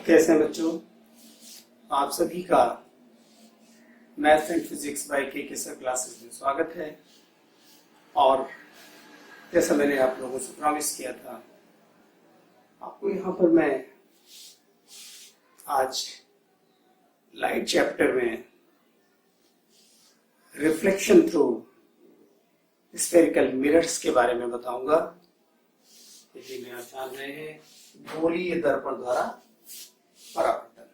कैसे हैं बच्चों? आप सभी का मैथ्स एंड फिजिक्स बाय के सर क्लासेस में स्वागत है। और जैसा मैंने आप लोगों से प्रॉमिस किया था, आपको यहाँ पर मैं आज लाइट चैप्टर में रिफ्लेक्शन थ्रू स्फेरिकल मिरर्स के बारे में बताऊंगा। यदि में आप जान रहे हैं गोलीय दर्पण द्वारा परावर्तन।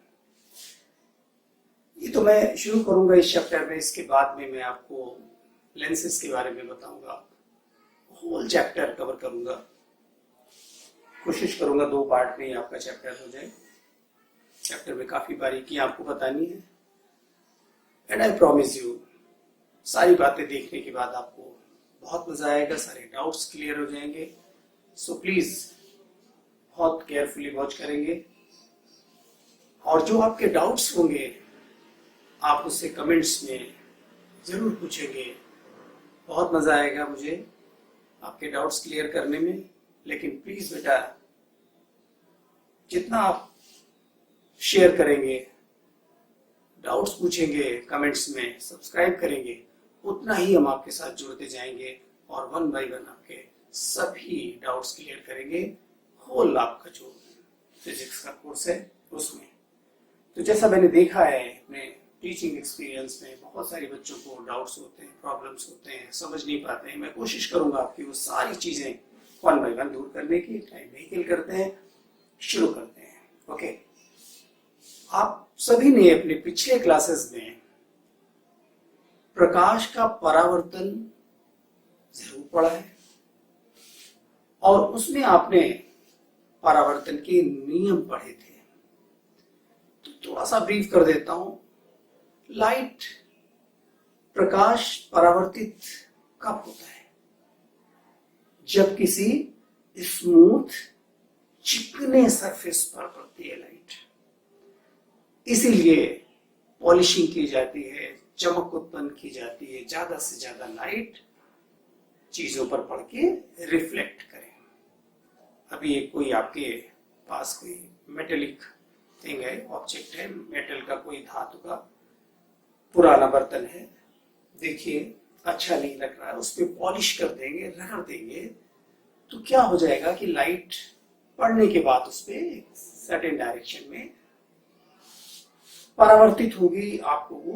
ये तो मैं शुरू करूंगा इस चैप्टर में। इसके बाद में मैं आपको लेंसेज के बारे में बताऊंगा। होल चैप्टर कवर करूंगा। कोशिश करूंगा 2 पार्ट में ही आपका चैप्टर हो जाए। चैप्टर में काफी बारीकी आपको बतानी है एंड आई प्रॉमिस यू सारी बातें देखने के बाद आपको बहुत मजा आएगा, सारे डाउट्स क्लियर हो जाएंगे। सो प्लीज बहुत केयरफुली वॉच करेंगे और जो आपके डाउट्स होंगे आप उससे कमेंट्स में जरूर पूछेंगे। बहुत मजा आएगा मुझे आपके डाउट्स क्लियर करने में। लेकिन प्लीज बेटा, जितना आप शेयर करेंगे, डाउट्स पूछेंगे कमेंट्स में, सब्सक्राइब करेंगे, उतना ही हम आपके साथ जुड़ते जाएंगे और 1 बाय 1 आपके सभी डाउट्स क्लियर करेंगे। होल आपका जो फिजिक्स का कोर्स है उसमें। तो जैसा मैंने देखा है अपने टीचिंग एक्सपीरियंस में, बहुत सारे बच्चों को डाउट्स होते हैं, प्रॉब्लम्स होते हैं, समझ नहीं पाते हैं। मैं कोशिश करूंगा आपकी वो सारी चीजें 1 बाय 1 दूर करने की। टाइम नहीं किल करते हैं, शुरू करते हैं। ओके, आप सभी ने अपने पिछले क्लासेस में प्रकाश का परावर्तन जरूर पढ़ा है और उसमें आपने परावर्तन के नियम पढ़े थे। तो थोड़ा सा ब्रीफ कर देता हूं। लाइट, प्रकाश परावर्तित कब होता है? जब किसी स्मूथ चिकने सरफेस पर पड़ती है लाइट। इसीलिए पॉलिशिंग की जाती है, चमक उत्पन्न की जाती है, ज्यादा से ज्यादा लाइट चीजों पर पड़ के रिफ्लेक्ट करे। अभी एक कोई आपके पास कोई मेटेलिक थिंग है, ऑब्जेक्ट है, मेटल का कोई धातु का पुराना बर्तन है, देखिए अच्छा नहीं लग रहा है, उस पर पॉलिश कर देंगे, रगड़ देंगे, तो क्या हो जाएगा कि लाइट पड़ने के बाद उस पर सर्टेन डायरेक्शन में परावर्तित होगी, आपको वो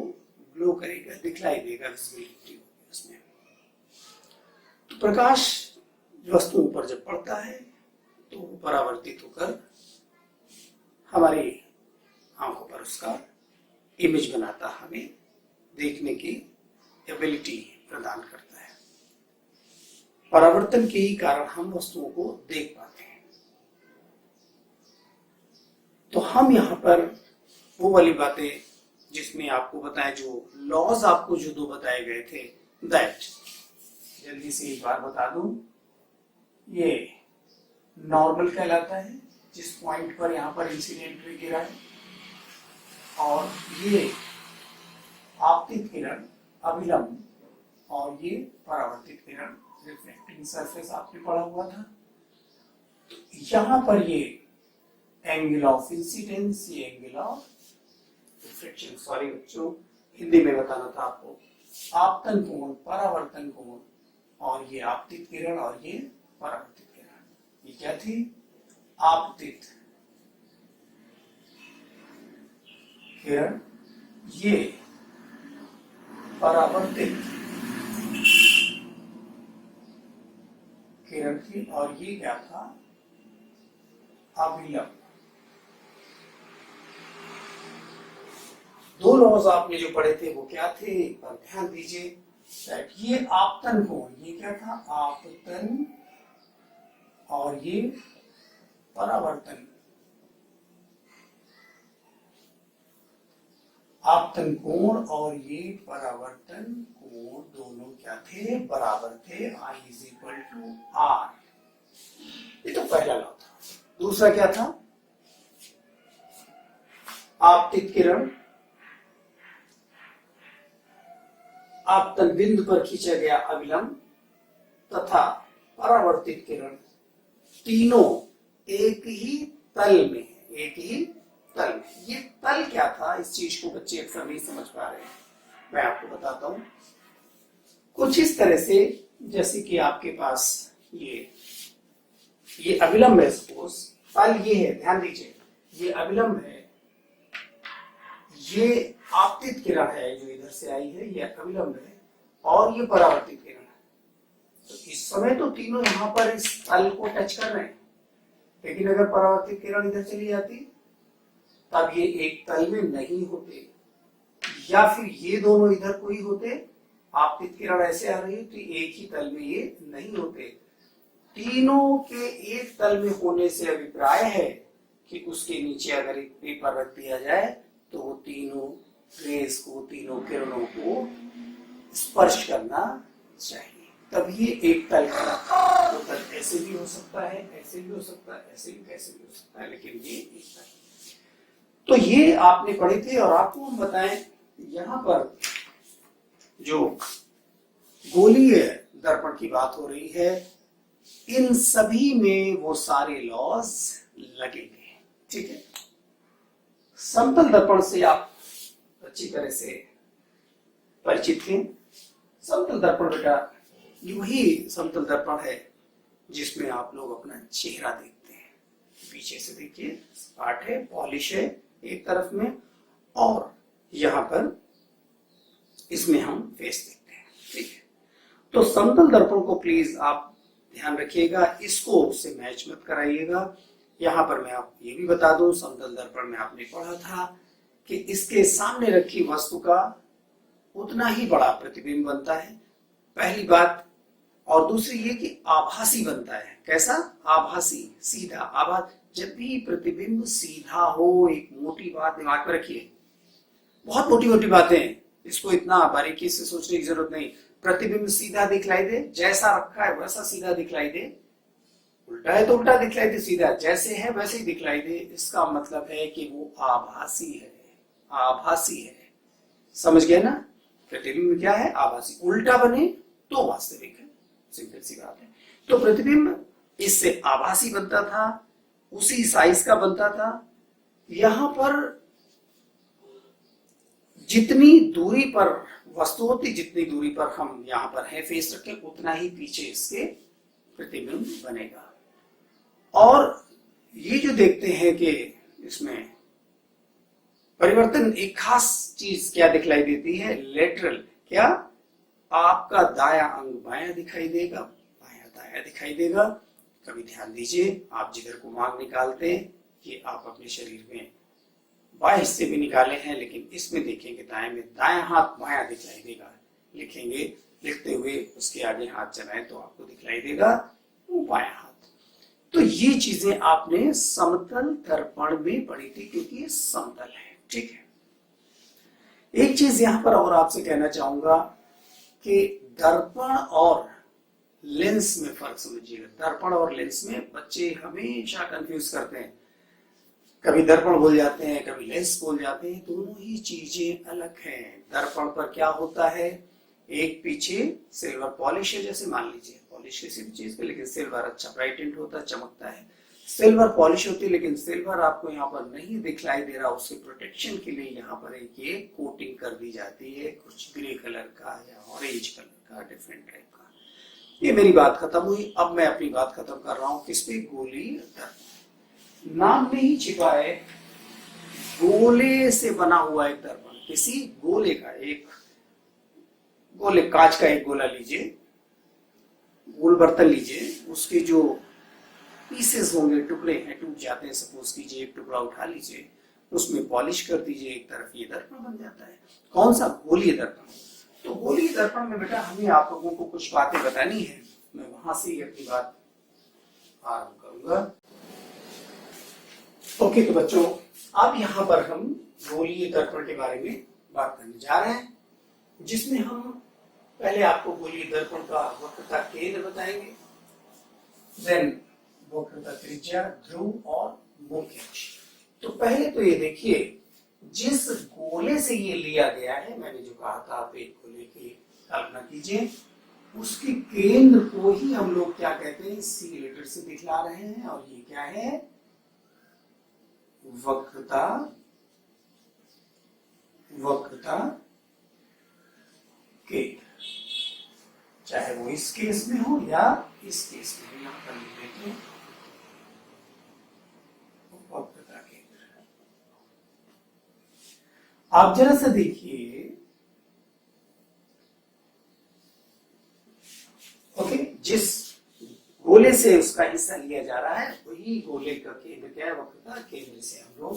ग्लो करेगा, दिखलाई देगा, विजिबिलिटी होगी उसमें। तो प्रकाश वस्तुओं पर जब पड़ता है तो वो परावर्तित होकर हमारी आंखों पर उसका इमेज बनाता, हमें देखने की एबिलिटी प्रदान करता है। परावर्तन के ही कारण हम वस्तुओं को देख पाते हैं। तो हम यहाँ पर वो वाली बातें जिसमें आपको बताएं, जो लॉज आपको जो 2 बताए गए थे, दैट जल्दी से एक बार बता दूं। ये नॉर्मल कहलाता है, जिस पॉइंट पर यहाँ पर इंसिडेंट रे गिरा है, और ये आपतित किरण अभिलंब, और ये परावर्तित किरण रिफ्लेक्टिंग सरफेस आपने पढ़ा हुआ था। तो यहाँ पर ये एंगल ऑफ इंसिडेंस, ये एंगल ऑफ रिफ्लेक्शन, सॉरी बच्चों हिंदी में बताना था आपको, आपतन कोण, परावर्तन कोण, और ये आपतित किरण और ये परावर्तित किरण। ये क्या थी? आपतित किरण, ये परावर्तित किरण थी, और ये क्या था? अभिलंब। 2 लॉज आपने जो पढ़े थे वो क्या थे? एक बार ध्यान दीजिए। ये आपतन कोण, ये क्या था? आपतन, और ये परावर्तन। आपतन कोण और ये परावर्तन कोण दोनों क्या थे? बराबर थे। I = R। ये तो पहला लॉ था। दूसरा क्या था? आपतित किरण आपतन बिंदु पर खींचा गया अभिलंब तथा परावर्तित किरण तीनों एक ही तल में, एक ही तल में। ये तल क्या था, इस चीज को बच्चे अक्सर नहीं समझ पा रहे हैं, मैं आपको बताता हूं। कुछ इस तरह से, जैसे कि आपके पास ये अभिलंब है, सपोज तल ये है, ध्यान दीजिए, ये अभिलंब है, ये आपतित किरण है जो इधर से आई है, ये अभिलंब है, और ये परावर्तित किरण है। तो इस समय तो तीनों यहां पर इस तल को टच कर रहे हैं, लेकिन अगर परावर्तित किरण इधर चली जाती तब ये एक तल में नहीं होते, या फिर ये दोनों इधर कोई होते, आपतित किरण ऐसे आ रही है तो एक ही तल में ये नहीं होते। तीनों के एक तल में होने से अभिप्राय है कि उसके नीचे अगर एक पेपर रख दिया जाए तो वो तीनों रेस को, तीनों किरणों को स्पर्श करना चाहिए, तब ये एक तल कहलाता है। तो तल ऐसे भी हो सकता है, ऐसे भी हो सकता है, ऐसे भी, कैसे भी हो सकता है, लेकिन ये एक तल। तो ये आपने पढ़े थे, और आपको हम बताएं यहां पर जो गोलीय दर्पण की बात हो रही है, इन सभी में वो सारे लॉज लगेंगे, ठीक है। समतल दर्पण से आप अच्छी तरह से परिचित हैं। समतल दर्पण बेटा ये वही समतल दर्पण है जिसमें आप लोग अपना चेहरा देखते हैं। पीछे से देखिए, सपाट है, पॉलिश है एक तरफ में, और यहां पर इसमें हम फेस देखते हैं, ठीक है। तो समतल दर्पण को प्लीज आप ध्यान रखिएगा, इसको उससे मैच मत कराइएगा। यहां पर मैं आपको ये भी बता दूं, समतल दर्पण में आपने पढ़ा था कि इसके सामने रखी वस्तु का उतना ही बड़ा प्रतिबिंब बनता है, पहली बात। और दूसरी ये कि आभासी बनता है। कैसा? आभासी, सीधा आभास। जब भी प्रतिबिंब सीधा हो, एक मोटी बात दिमाग में रखिए, बहुत मोटी मोटी बातें, इसको इतना बारीकी से सोचने की जरूरत नहीं। प्रतिबिंब सीधा दिखलाई दे, जैसा रखा है वैसा सीधा दिखलाई दे, उल्टा है तो उल्टा दिखलाई दे, सीधा जैसे है वैसे ही दिखलाई दे, इसका मतलब है कि वो आभासी है, आभासी है। समझ गए ना? प्रतिबिंब क्या है? आभासी। उल्टा बने तो वास्तविक है, सिंपल सी बात है। तो प्रतिबिंब इससे आभासी बनता था, उसी साइज का बनता था। यहां पर जितनी दूरी पर वस्तु होती, जितनी दूरी पर हम यहां पर है फेस रखे, उतना ही पीछे इसके प्रतिबिंब बनेगा। और ये जो देखते हैं कि इसमें परिवर्तन, एक खास चीज क्या दिखलाई देती है? लेटरल। क्या? आपका दाया अंग बायां दिखाई देगा, बायां दाया दिखाई देगा। कभी ध्यान दीजिए, आप जिगर को मांग निकालते हैं, ये आप अपने शरीर में बाएं हिस्से में निकाले हैं, लेकिन इसमें देखेंगे दाएं में, दायां हाथ बायां दिखलाई देगा। लिखेंगे, लिखते हुए उसके आगे हाथ चलाएं तो आपको दिखलाई देगा वो बायां हाथ। तो ये चीजें आपने समतल दर्पण में पढ़ी थी, क्योंकि ये समतल है, ठीक है। एक चीज यहां पर और आपसे कहना चाहूंगा कि दर्पण और लेंस में फर्क समझिएगा। दर्पण और लेंस में बच्चे हमेशा कंफ्यूज करते हैं, कभी दर्पण भूल जाते हैं, कभी लेंस भूल जाते हैं। दोनों ही चीजें अलग हैं। दर्पण पर क्या होता है? एक पीछे सिल्वर पॉलिश है, जैसे मान लीजिए पॉलिश किसी भी चीज पे, लेकिन सिल्वर अच्छा ब्राइटेंट होता है, चमकता है। सिल्वर पॉलिश होती है, लेकिन सिल्वर आपको यहाँ पर नहीं दिखलाई दे रहा, उसके प्रोटेक्शन के लिए यहाँ पर एक ये कोटिंग कर दी जाती है, कुछ ग्रे कलर का या ऑरेंज कलर का, डिफरेंट टाइप का। ये मेरी बात खत्म हुई। अब मैं अपनी बात खत्म कर रहा हूँ किस पे? गोलीय दर्पण। नाम में ही छिपा है, गोले से बना हुआ एक दर्पण। किसी गोले का, एक गोले, कांच का एक गोला लीजिए, गोल बर्तन लीजिए, उसके जो पीसेस होंगे, टुकड़े हैं, टूट जाते हैं, सपोज कीजिए एक टुकड़ा उठा लीजिए, उसमें पॉलिश कर दीजिए एक तरफ, ये दर्पण बन जाता है। कौन सा? गोलीय दर्पण। तो गोलीय दर्पण में बेटा हमें आप लोगों को कुछ बातें बतानी है, मैं वहां से ही अपनी बात आरंभ करूंगा। ओके, तो बच्चों अब यहाँ पर हम गोलीय दर्पण के बारे में बात करने जा रहे हैं, जिसमें हम पहले आपको गोलीय दर्पण का वक्रता केंद्र बताएंगे, देन वक्रता त्रिज्या, ध्रुव और मुख्य अक्ष। तो पहले तो ये देखिए, जिस गोले से ये लिया गया है, मैंने जो कहा था आप एक गोले की कल्पना कीजिए, उसके केंद्र को ही हम लोग क्या कहते हैं? सी लेटर से दिखला रहे हैं। और ये क्या है? वक्रता वक्रता केंद्र, चाहे वो इस केस में हो या इस केस में हो, यहां पर लिख देते हैं वक्रता केंद्र। आप जरा सा देखिए, ओके, जिस गोले से उसका हिस्सा लिया जा रहा है वही गोले का केंद्र क्या है, वक्रता केंद्र से हम लोग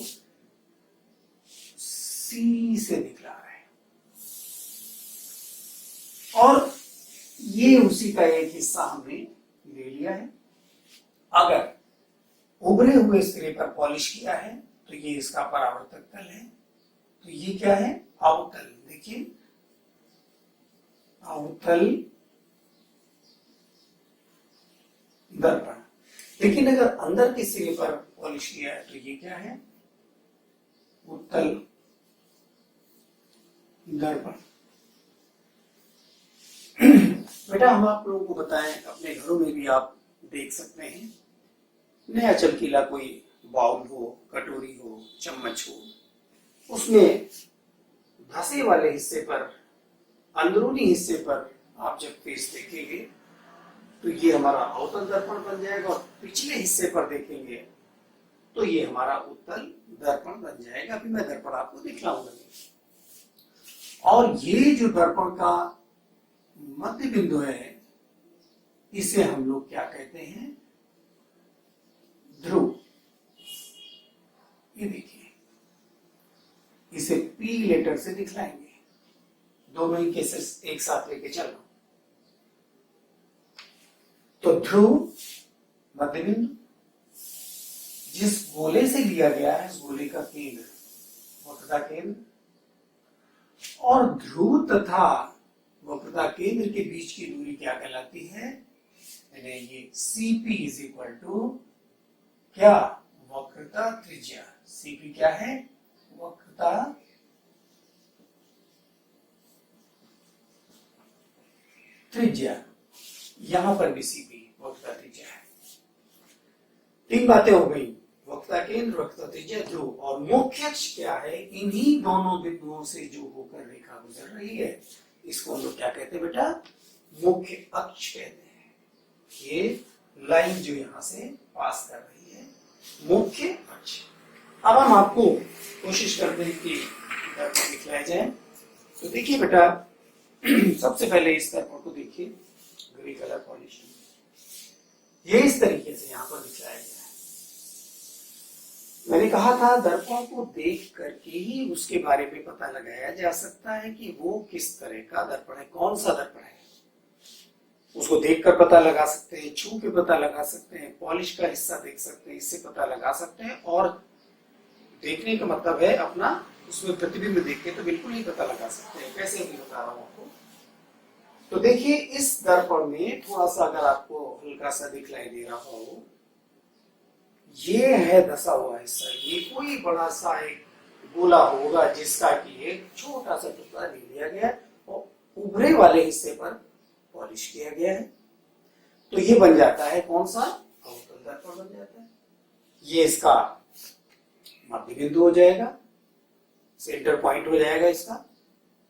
सी से दिखला रहे हैं और ये उसी का एक हिस्सा हमने ले लिया है। अगर उभरे हुए सिरे पर पॉलिश किया है तो ये इसका परावर्तक तल है, तो ये क्या है, अवतल। देखिए अवतल दर्पण। लेकिन अगर अंदर के सिरे पर पॉलिश किया है तो ये क्या है, उत्तल दर्पण। बेटा हम आप लोगों को बताएं, अपने घरों में भी आप देख सकते हैं, नया चमकीला कोई बाउल हो, कटोरी हो, चम्मच हो, उसमें धसे वाले हिस्से पर, अंदरूनी हिस्से पर आप जब फेस देखेंगे तो ये हमारा अवतल दर्पण बन जाएगा और पिछले हिस्से पर देखेंगे तो ये हमारा उत्तल दर्पण बन जाएगा। अभी मैं दर्पण आपको दिखलाऊंगा। और ये जो दर्पण का मध्य बिंदु है, इसे हम लोग क्या कहते हैं, ध्रुव। ये देखिए, इसे पी लेटर से दिखलाएंगे। दोनों ही केसेस एक साथ लेके चलो। तो ध्रुव मध्य बिंदु, जिस गोले से लिया गया है उस गोले का केंद्र वक्रता केंद्र, और ध्रुव तथा वक्रता केंद्र के बीच की दूरी क्या कहलाती है, यानी ये CP इज इक्वल टू क्या, वक्रता त्रिज्या। CP क्या है, वक्रता त्रिज्या। यहां पर भी CP वक्रता त्रिज्या है। तीन बातें हो गई, वक्रता केंद्र, वक्रता त्रिज्या, ध्रुव। और मुख्य अक्ष क्या है, इन्हीं दोनों बिंदुओं से जो होकर रेखा गुजर रही है, इसको हम लोग क्या कहते हैं बेटा, मुख्य अक्ष कहते हैं। ये लाइन जो यहां से पास कर रही है, मुख्य अक्ष। अब हम आपको कोशिश करते हैं कि दर्पण दिखलाया जाए। तो देखिए बेटा, सबसे पहले इस दर्पण को देखिए, ग्रे कलर पॉलिश, ये इस तरीके से यहां पर दिखलाया गया है। मैंने कहा था दर्पण को देख करके ही उसके बारे में पता लगाया जा सकता है कि वो किस तरह का दर्पण है, कौन सा दर्पण है। उसको देखकर पता लगा सकते हैं, छू के पता लगा सकते हैं, पॉलिश का हिस्सा देख सकते हैं, इससे पता लगा सकते हैं। और देखने का मतलब है अपना उसमें प्रतिबिंब देख के तो बिल्कुल ही पता लगा सकते हैं। कैसे भी बता रहा हूं आपको। तो देखिए इस दर्पण में थोड़ा सा अगर आपको हल्का सा दिखलाई दे रहा हो, ये है धसा हुआ हिस्सा। ये कोई बड़ा सा एक गोला होगा जिसका कि एक छोटा सा टुकड़ा ले लिया गया और उभरे वाले हिस्से पर पॉलिश किया गया है। तो ये बन जाता है कौन सा, अवतल दर्पण बन जाता है। ये इसका मध्य बिंदु हो जाएगा, सेंटर पॉइंट हो जाएगा इसका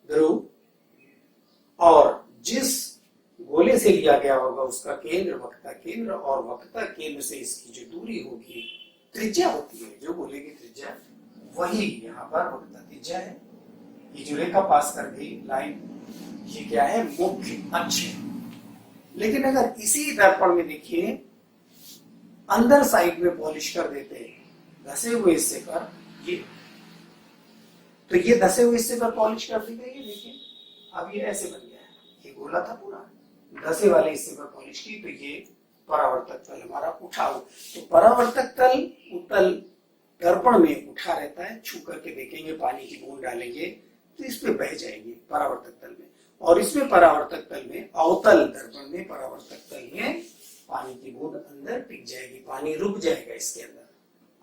ध्रुव। और जिस गोले से लिया गया होगा उसका केंद्र वक्रता केंद्र, और वक्रता केंद्र से इसकी जो दूरी होगी, त्रिज्या होती है जो गोले की त्रिज्या, वही यहाँ पर वक्रता त्रिज्या है। ये जो रेखा पास कर गई लाइन, ये क्या है, मुख्य अक्ष है। लेकिन अगर इसी दर्पण में देखिए अंदर साइड में पॉलिश कर देते हैं धसे हुए हिस्से पर, ये तो ये धसे हुए हिस्से पर पॉलिश कर दी गई है। देखिए अब ये ऐसे बन गया है, ये गोला था पूरा, धसे वाले हिस्से पर पॉलिश की, तो ये परावर्तक तल हमारा उठा हो। तो परावर्तक तल उत्तल दर्पण में उठा रहता है। छू करके देखेंगे, पानी की बूंद डालेंगे तो इसमें बह जाएगी परावर्तक तल में। और इसमें परावर्तक तल में, अवतल दर्पण में परावर्तक तल में पानी की बूंद अंदर टिक जाएगी, पानी रुक जाएगा इसके अंदर,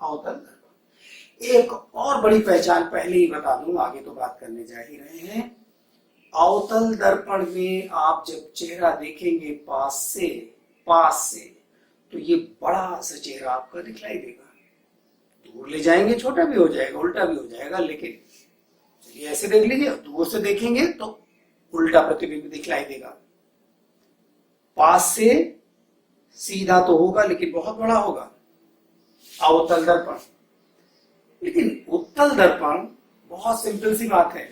अवतल दर्पण। एक और बड़ी पहचान पहले ही बता दूं, आगे तो बात करने जा ही रहे हैं। अवतल दर्पण में आप जब चेहरा देखेंगे पास से तो ये बड़ा सा चेहरा आपका दिखलाई देगा। दूर ले जाएंगे छोटा भी हो जाएगा, उल्टा भी हो जाएगा। लेकिन चलिए ऐसे देख लीजिए, दूर से देखेंगे तो उल्टा प्रतिबिंब दिखलाई देगा, पास से सीधा तो होगा लेकिन बहुत बड़ा होगा, अवतल दर्पण। लेकिन उत्तल दर्पण बहुत सिंपल सी बात है,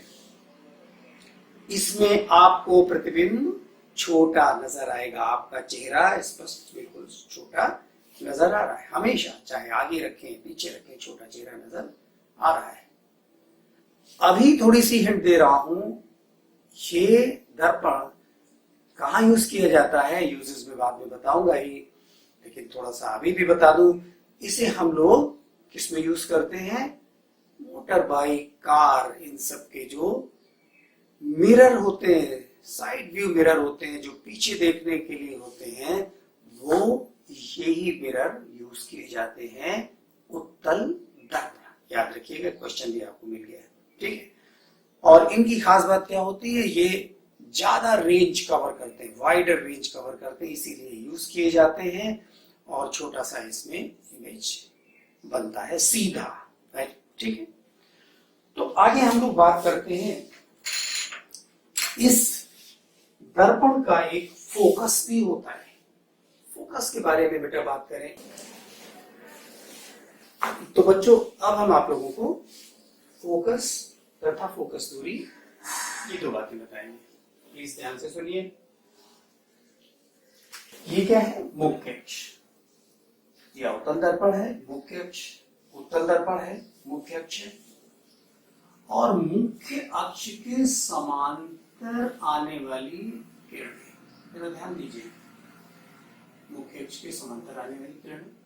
इसमें आपको प्रतिबिंब छोटा नजर आएगा, आपका चेहरा स्पष्ट बिल्कुल छोटा नजर आ रहा है हमेशा, चाहे आगे रखें पीछे रखें, छोटा चेहरा नजर आ रहा है। अभी थोड़ी सी हिंट दे रहा हूं, ये दर्पण कहाँ यूज किया जाता है, यूजेस में बाद में बताऊंगा ही, लेकिन थोड़ा सा अभी भी बता दूं, इसे हम लोग किस में यूज करते हैं, मोटर बाइक, कार, इन सब के जो मिरर होते हैं, साइड व्यू मिरर होते हैं, जो पीछे देखने के लिए होते हैं, वो यही मिरर यूज किए जाते हैं उत्तल दर्पण। याद रखिएगा, क्वेश्चन भी आपको मिल गया है, ठीक है। और इनकी खास बात क्या होती है, ये ज्यादा रेंज कवर करते हैं, वाइडर रेंज कवर करते हैं, इसीलिए यूज किए जाते हैं। और छोटा सा इसमें इमेज बनता है सीधा, राइट, ठीक है। तो आगे हम लोग बात करते हैं, इस दर्पण का एक फोकस भी होता है। फोकस के बारे में बेटा बात करें तो बच्चों, अब हम आप लोगों को फोकस तथा फोकस दूरी, ये दो बातें बताएंगे, प्लीज ध्यान से सुनिए। ये क्या है, मुख्य अक्ष, ये अवतल दर्पण है, मुख्य अक्ष, उत्तल दर्पण है, मुख्य अक्ष है। और मुख्य अक्ष के समांतर आने वाली किरणें, जरा ध्यान दीजिए, मुख्य अक्ष के समांतर आने वाली किरणें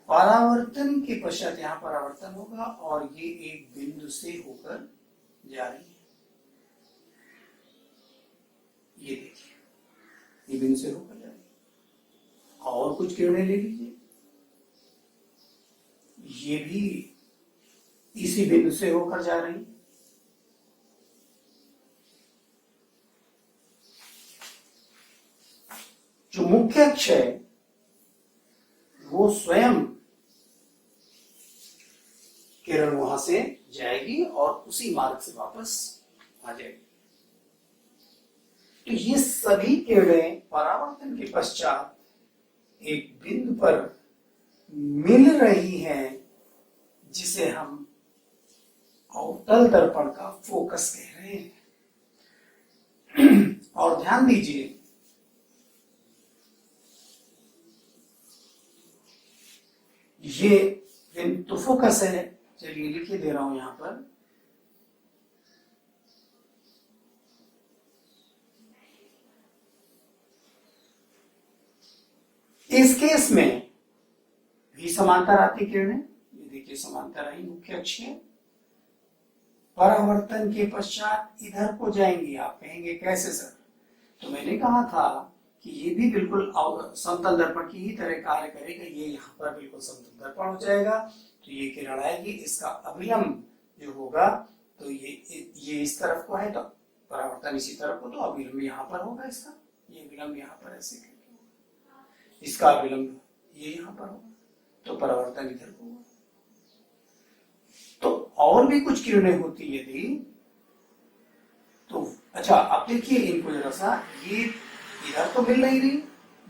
परावर्तन के पश्चात, यहां परावर्तन होगा और ये एक बिंदु से होकर जा रही है, ये देखिए, ये बिंदु से होकर जा रही है। और कुछ किरणें ले लीजिए, ये भी इसी बिंदु से होकर जा रही है। जो मुख्य अक्ष है वो स्वयं किरण वहां से जाएगी और उसी मार्ग से वापस आ जाएगी। तो ये सभी किरणें परावर्तन के पश्चात एक बिंदु पर मिल रही हैं, जिसे हम अवतल दर्पण का फोकस कह रहे हैं। और ध्यान दीजिए, ये तो फोकस है, चलिए लिखिए दे रहा हूं यहां पर, इस केस में भी समांतर आती किरणें, ये देखिए समांतर आई, मुख्य अक्ष है, परावर्तन के पश्चात इधर को जाएंगी। आप कहेंगे कैसे सर, तो मैंने कहा था कि ये भी बिल्कुल समतल दर्पण की ही तरह कार्य करेगा। ये यहाँ पर बिल्कुल समतल दर्पण हो जाएगा, तो ये किरण आएगी, इसका अभिलंब जो होगा, तो ये इस तरफ को है तो परावर्तन इसी तरफ को, तो अभिलंब यहाँ पर होगा इसका, ये अभिलंब यहाँ पर ऐसे करके होगा, इसका अभिलंब ये यहाँ पर होगा, तो परावर्तन इधर को होगा। तो और भी कुछ किरणें होती यदि, तो अच्छा अब देखिए इनको जरा सा, ये इधर तो मिल नहीं रही,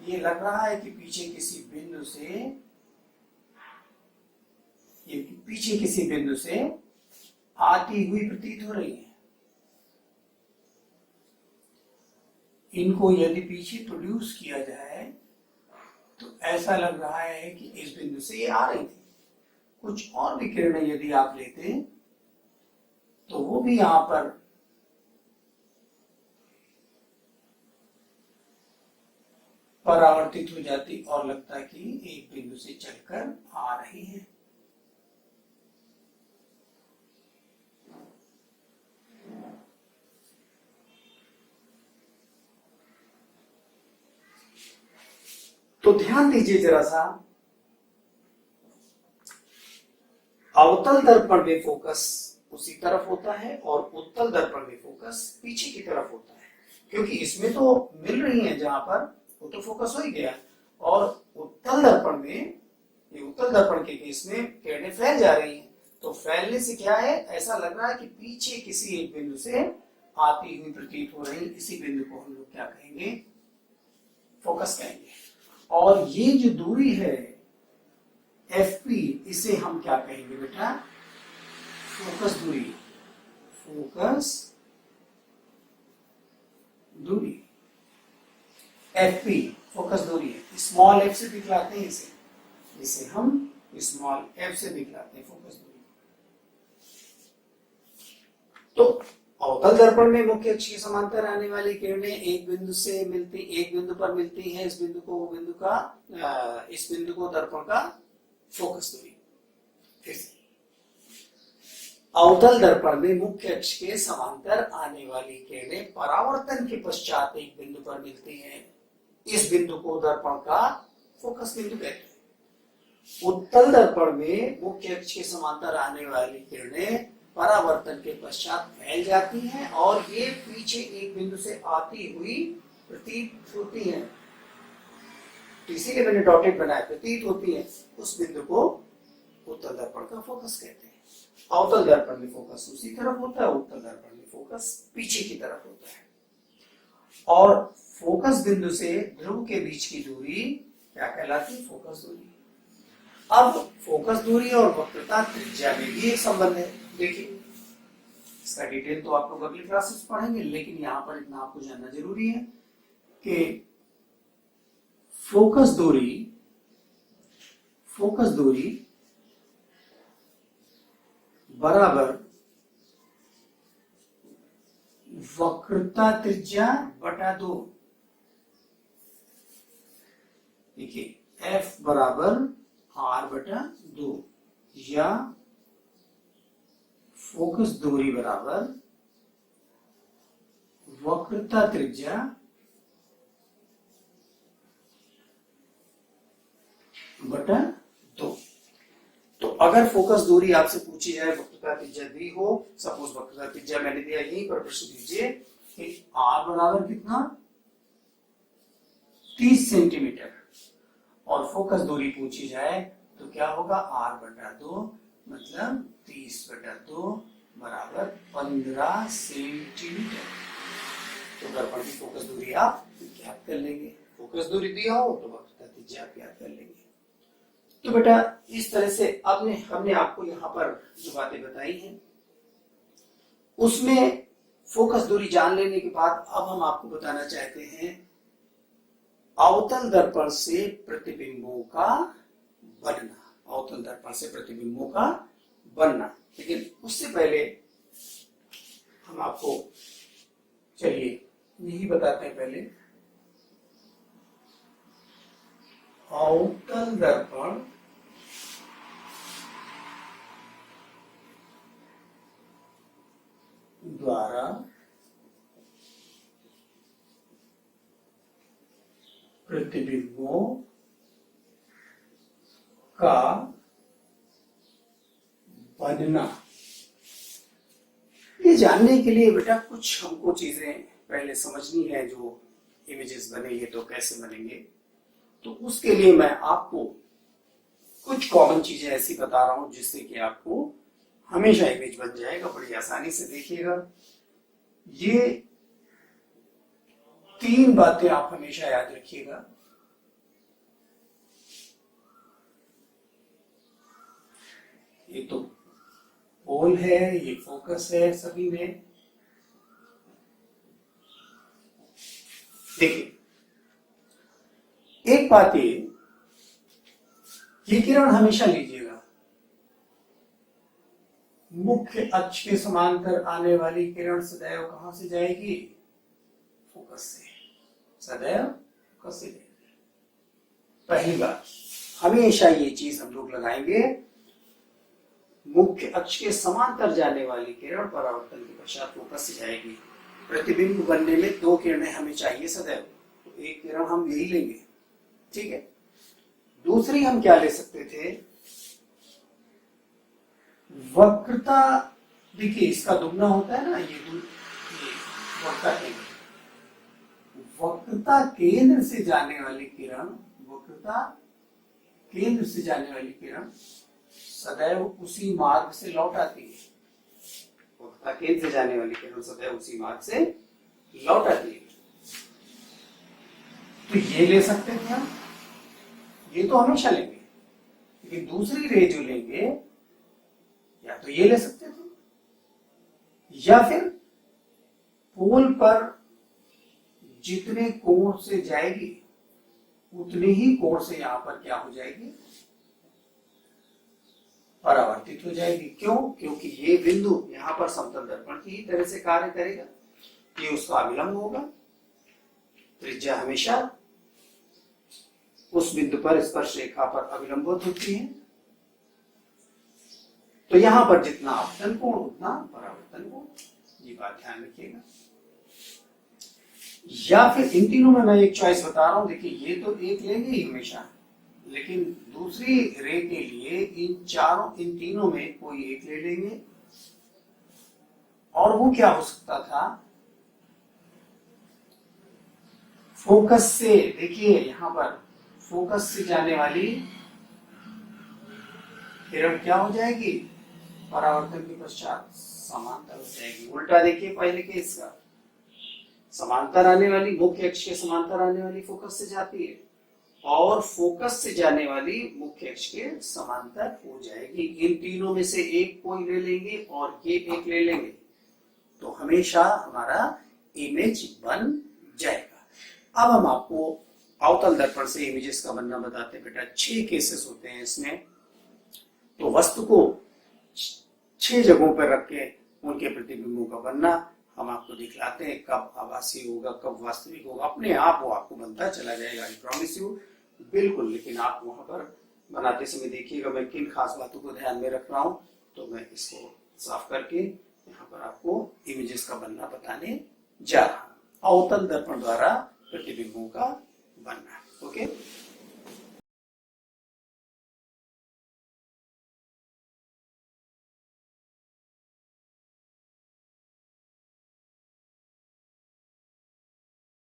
ये लग रहा है कि पीछे किसी बिंदु से, ये पीछे किसी बिंदु से आती हुई प्रतीत हो रही है। इनको यदि पीछे प्रोड्यूस किया जाए तो ऐसा लग रहा है कि इस बिंदु से ये आ रही थी। कुछ और भी किरणें यदि आप लेते तो वो भी यहां पर परावर्तित हो जाती और लगता कि एक बिंदु से चलकर आ रही है। तो ध्यान दीजिए जरा सा, अवतल दर्पण में फोकस उसी तरफ होता है और उत्तल दर्पण में फोकस पीछे की तरफ होता है, क्योंकि इसमें तो मिल रही है जहां पर, वो तो फोकस हो ही गया। और उत्तल दर्पण में ये उत्तल दर्पण के केस में किरणें फैल जा रही हैं, तो फैलने से क्या है, ऐसा लग रहा है कि पीछे किसी एक बिंदु से आती हुई प्रतीत हो रही, इसी बिंदु को हम लोग क्या कहेंगे, फोकस कहेंगे। और ये जो दूरी है FP, इसे हम क्या कहेंगे बेटा, फोकस दूरी, फोकस दूरी। FP फोकस दूरी है, स्मॉल f से दिखलाते हैं इसे, इसे हम स्मॉल f से दिखलाते हैं फोकस दूरी। तो अवतल दर्पण में मुख्य अक्ष के समांतर आने वाली किरणें एक बिंदु से मिलती, एक बिंदु पर मिलती हैं, इस बिंदु को, वो बिंदु का, इस बिंदु को दर्पण का फोकस दूरी। फिर से अवतल दर्पण में मुख्य अक्ष के समांतर आने वाली किरणें परावर्तन के पश्चात एक बिंदु पर मिलती हैं, इस बिंदु को दर्पण का फोकस बिंदु कहते हैं। उत्तल दर्पण में मुख्य अक्ष के समांतर आने वाली किरणें परावर्तन के पश्चात फैल जाती हैं और ये पीछे एक बिंदु से आती हुई प्रतीत होती हैं, इसीलिए मैंने डॉटेड बनाया, प्रतीत होती है, उस बिंदु को उत्तल दर्पण का फोकस कहते हैं। अवतल दर्पण में फोकस उसी तरफ होता है, उत्तल दर्पण में फोकस पीछे की तरफ होता है। और फोकस बिंदु से ध्रुव के बीच की दूरी क्या कहलाती है, फोकस दूरी। अब फोकस दूरी और वक्रता त्रिज्या में भी एक संबंध है। देखिए, इसका डिटेल तो आप लोग अगली क्लासेस पढ़ेंगे, लेकिन यहाँ पर इतना आपको जानना जरूरी है कि फोकस दूरी बराबर वक्रता त्रिज्या बटा 2। देखिए, F बराबर R बटा 2 या फोकस दूरी बराबर वक्रता त्रिज्या बटा 2। तो अगर फोकस दूरी आपसे पूछी जाए, वक्रता त्रिज्या दी हो, सपोज वक्रता त्रिज्या मैंने दिया, यहीं पर प्रश्न दीजिए कि R बराबर कितना, 30 सेंटीमीटर, और फोकस दूरी पूछी जाए तो क्या होगा, R बटा 2 मतलब 30 बटा 2 बराबर 15 सेंटीमीटर। तो दर्पण की फोकस दूरी आप ज्ञात कर लेंगे, फोकस दूरी दिया हो तो वक्रता त्रिज्या आप ज्ञात कर लेंगे। तो बेटा इस तरह से अब हमने आपको यहाँ पर जो बातें बताई हैं, उसमें फोकस दूरी जान लेने के बाद अब हम आपको बताना चाहते हैं अवतल दर्पण से प्रतिबिंबों का बनना, अवतल दर्पण से प्रतिबिंबों का बनना। लेकिन उससे पहले हम आपको, चलिए यही बताते हैं पहले, अवतल दर्पण द्वारा प्रतिबिंबों का बनना। ये जानने के लिए बेटा कुछ हमको चीजें पहले समझनी है, जो इमेजेस बनेंगे तो कैसे बनेंगे। तो उसके लिए मैं आपको कुछ कॉमन चीजें ऐसी बता रहा हूं जिससे कि आपको हमेशा इमेज बन जाएगा, बड़ी आसानी से। देखिएगा, ये 3 बातें आप हमेशा याद रखिएगा। ये तो पोल है, ये फोकस है, सभी में देखिए एक बात, ये किरण हमेशा लीजिएगा, मुख्य अक्ष के समांतर आने वाली किरण सदैव कहां से जाएगी, फोकस से, सदैव फोकस से जाएगी। पहली बात, हमेशा ये चीज हम लोग लगाएंगे, मुख्य अक्ष के समांतर जाने वाली किरण परावर्तन के पश्चात फोकस से जाएगी। प्रतिबिंब बनने में 2 किरणें हमें चाहिए सदैव, तो एक किरण हम यही लेंगे, ठीक है। दूसरी हम क्या ले सकते थे, वक्रता, देखिए इसका दुगना होता है ना, ये वक्रता केंद्र, वक्रता केंद्र से जाने वाली किरण, वक्रता केंद्र से जाने वाली किरण सदैव उसी मार्ग से लौट आती है। वक्रता केंद्र से जाने वाली किरण सदैव उसी मार्ग से लौट आती है। तो ये ले सकते थे हम, ये तो हमेशा लेंगे, लेकिन दूसरी रे जो लेंगे या तो ये ले सकते थे या फिर पोल पर जितने कोण से जाएगी उतने ही कोण से यहां पर क्या हो जाएगी, परावर्तित हो जाएगी। क्यों? क्योंकि ये बिंदु यहां पर समतल दर्पण की तरह से कार्य करेगा, ये उसका अभिलंब होगा। त्रिज्या हमेशा उस बिंदु पर स्पर्श रेखा पर अभिलंबित होती है। तो यहां पर जितना आपतन कोण उतना परावर्तन कोण, ये बात ध्यान रखिएगा। या फिर इन तीनों में मैं एक चॉइस बता रहा हूं, देखिए ये तो एक लेंगे ही हमेशा, लेकिन दूसरी रे के लिए इन तीनों में कोई एक ले लेंगे। और वो क्या हो सकता था, फोकस से, देखिए यहां पर फोकस से जाने वाली किरण क्या हो जाएगी, परावर्तन के पश्चात समांतर हो जाएगी। उल्टा देखिए पहले केस का, समांतर आने वाली, मुख्य अक्ष के समांतर आने वाली फोकस से जाती है और फोकस से जाने वाली मुख्य अक्ष के समांतर हो जाएगी। इन तीनों में से एक कोई ले लेंगे और ये एक ले लेंगे, तो हमेशा हमारा इमेज बन जाएगा। अब हम आपको अवतल दर्पण से इमेजेस का बनना बताते हैं। बेटा 6 केसेस होते हैं इसमें, तो वस्तु को 6 जगहों पर रख के उनके प्रतिबिंबों का बनना हम आपको दिखलाते हैं। कब आभासी होगा, कब वास्तविक होगा, अपने आप वो आपको बनता चला जाएगा, आई प्रॉमिस यू, बिल्कुल। लेकिन आप वहां पर बनाते समय देखिएगा मैं किन खास बातों को ध्यान में रख रहा हूं। तो मैं इसको साफ करके यहाँ पर आपको इमेजेस का बनना बताने जा रहा हूं। अवतल दर्पण द्वारा प्रतिबिंबों का बनना, ओके।